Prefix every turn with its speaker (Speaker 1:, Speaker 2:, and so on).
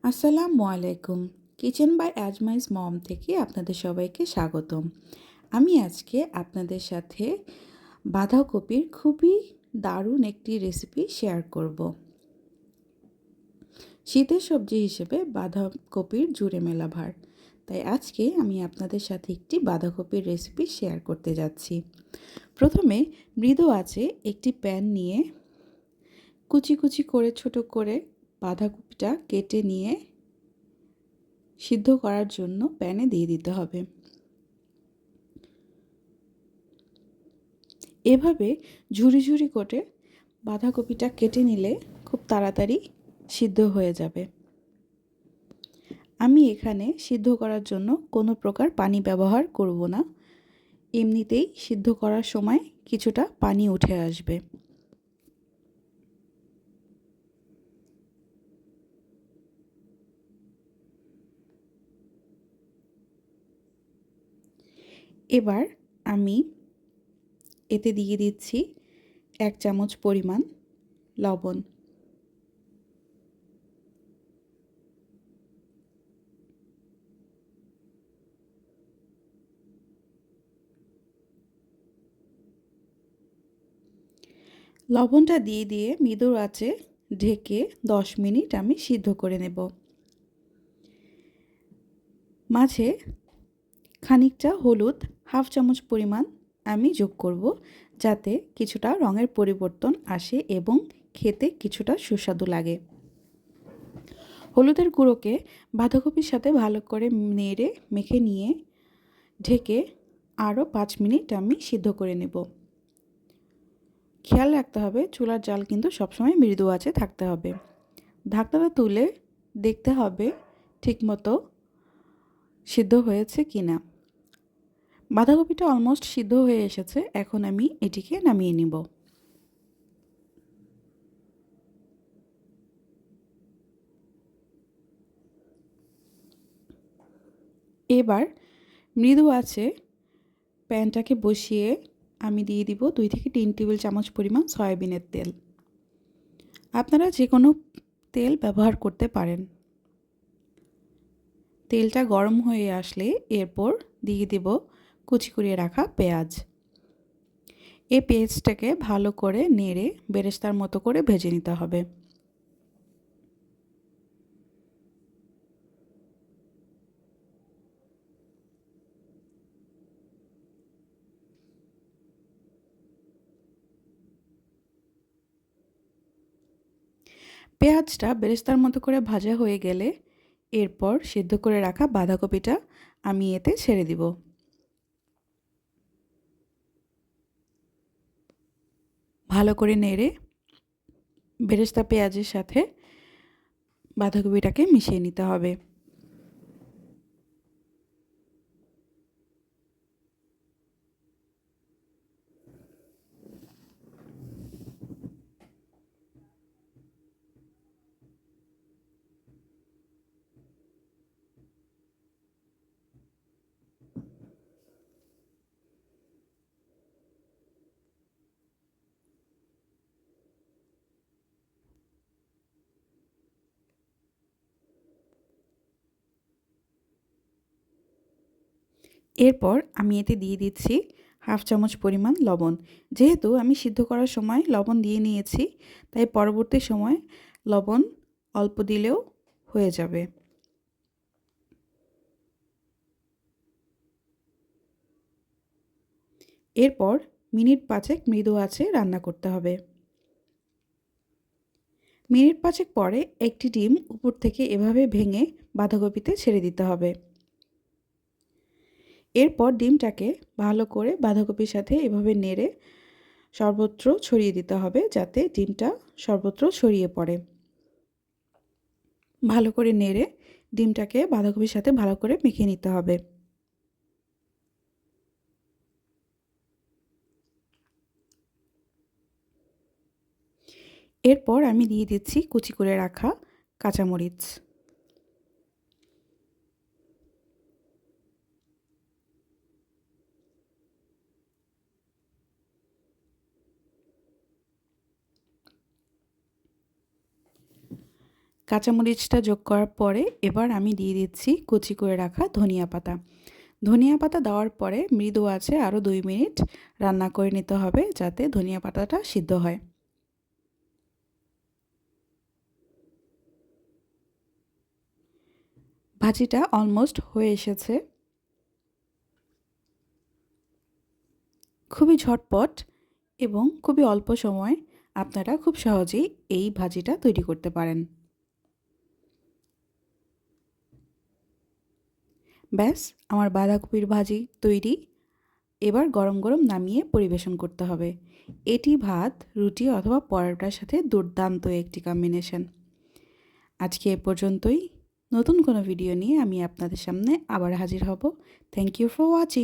Speaker 1: আসসালামু আলাইকুম। Kitchen by আজমাইস মম থেকে আপনাদের সবাইকে স্বাগতম। আমি আজকে আপনাদের সাথে বাঁধাকপির খুবই দারুণ একটি রেসিপি শেয়ার করব। শীতের সবজি হিসেবে বাঁধাকপির জুড়ে মেলা ভার। তাই আজকে আমি আপনাদের সাথে একটি বাঁধাকপির রেসিপি শেয়ার করতে যাচ্ছি। প্রথমে মৃদু আঁচে একটি প্যান নিয়ে কুচি কুচি করে ছোট করে বাঁধাকপিটা কেটে নিয়ে সিদ্ধ করার জন্য প্যানে দিয়ে দিতে হবে। এভাবে ঝুরি ঝুরি করে বাঁধাকপিটা কেটে নিলে খুব তাড়াতাড়ি সিদ্ধ হয়ে যাবে। আমি এখানে সিদ্ধ করার জন্য কোনো প্রকার পানি ব্যবহার করব না, এমনিতেই সিদ্ধ করার সময় কিছুটা পানি উঠে আসবে। এবার আমি এতে দিয়ে দিচ্ছি 1 চামচ পরিমাণ লবণ। লবণটা দিয়ে মৃদু আঁচে ঢেকে 10 মিনিট আমি সিদ্ধ করে নেব। মাঝে খানিকটা হলুদ 1/2 চামচ পরিমাণ আমি যোগ করব, যাতে কিছুটা রঙের পরিবর্তন আসে এবং খেতে কিছুটা সুস্বাদু লাগে। হলুদের গুঁড়োকে বাঁধাকপির সাথে ভালো করে নেড়ে মেখে নিয়ে ঢেকে আরও 5 মিনিট আমি সিদ্ধ করে নেব। খেয়াল রাখতে হবে চুলার জাল কিন্তু সবসময় মৃদু আঁচে থাকতে হবে। ঢাকনাটা তুলে দেখতে হবে ঠিকমতো সিদ্ধ হয়েছে কিনা। বাঁধাকপিটা অলমোস্ট সিদ্ধ হয়ে এসেছে, এখন আমি এটিকে নামিয়ে নিব। এবার মৃদু আঁচে প্যানটাকে বসিয়ে আমি দিয়ে দিব 2 থেকে 3 টেবিল চামচ পরিমাণ সয়াবিনের তেল। আপনারা যে কোনো তেল ব্যবহার করতে পারেন। তেলটা গরম হয়ে আসলে এরপর দিয়ে দেব কুচি করে রাখা পেঁয়াজ। এই পেঁয়াজটাকে ভালো করে নেড়ে বেরেস্তার মতো করে ভেজে নিতে হবে। পেঁয়াজটা বেরেস্তার মতো করে ভাজা হয়ে গেলে এরপর সিদ্ধ করে রাখা বাঁধাকপিটা আমি এতে ছেড়ে দিব। ভালো করে নেড়ে বেরেস্তা পেঁয়াজের সাথে বাঁধাকপিটাকে মিশিয়ে নিতে হবে। এরপর আমি এতে দিয়ে দিচ্ছি 1/2 চামচ পরিমাণ লবণ। যেহেতু আমি সিদ্ধ করার সময় লবণ দিয়ে নিয়েছি, তাই পরবর্তী সময় লবণ অল্প দিলেও হয়ে যাবে। এরপর মিনিট 5 মৃদু আঁচে রান্না করতে হবে। মিনিট 5 পরে একটি ডিম উপর থেকে এভাবে ভেঙে বাঁধাকপিতে ছেড়ে দিতে হবে। এরপর ডিমটাকে ভালো করে বাঁধাকপির সাথে এভাবে নেড়ে সর্বত্র ছড়িয়ে দিতে হবে, যাতে ডিমটা সর্বত্র ছড়িয়ে পড়ে। ভালো করে নেড়ে ডিমটাকে বাঁধাকপির সাথে ভালো করে মেখে নিতে হবে। এরপর আমি দিয়ে দিচ্ছি কুচি করে রাখা কাঁচামরিচ। কাঁচামরিচটা যোগ করার পরে এবার আমি দিয়ে দিচ্ছি কুচি করে রাখা ধনিয়া পাতা। ধনিয়া পাতা দেওয়ার পরে মৃদু আঁচে আরও 2 মিনিট রান্না করে নিতে হবে যাতে ধনিয়া পাতাটা সিদ্ধ হয়। ভাজিটা অলমোস্ট হয়ে এসেছে। খুবই ঝটপট এবং খুবই অল্প সময়ে আপনারা খুব সহজেই এই ভাজিটা তৈরি করতে পারেন। ব্যাস, আমার বাঁধাকপির ভাজি তৈরি। এবার গরম গরম নামিয়ে পরিবেশন করতে হবে। এটি ভাত, রুটি অথবা পরোটার সাথে দুর্দান্ত একটি কম্বিনেশন। আজকে এ পর্যন্তই। নতুন কোনো ভিডিও নিয়ে আমি আপনাদের সামনে আবার হাজির হব। Thank you for watching.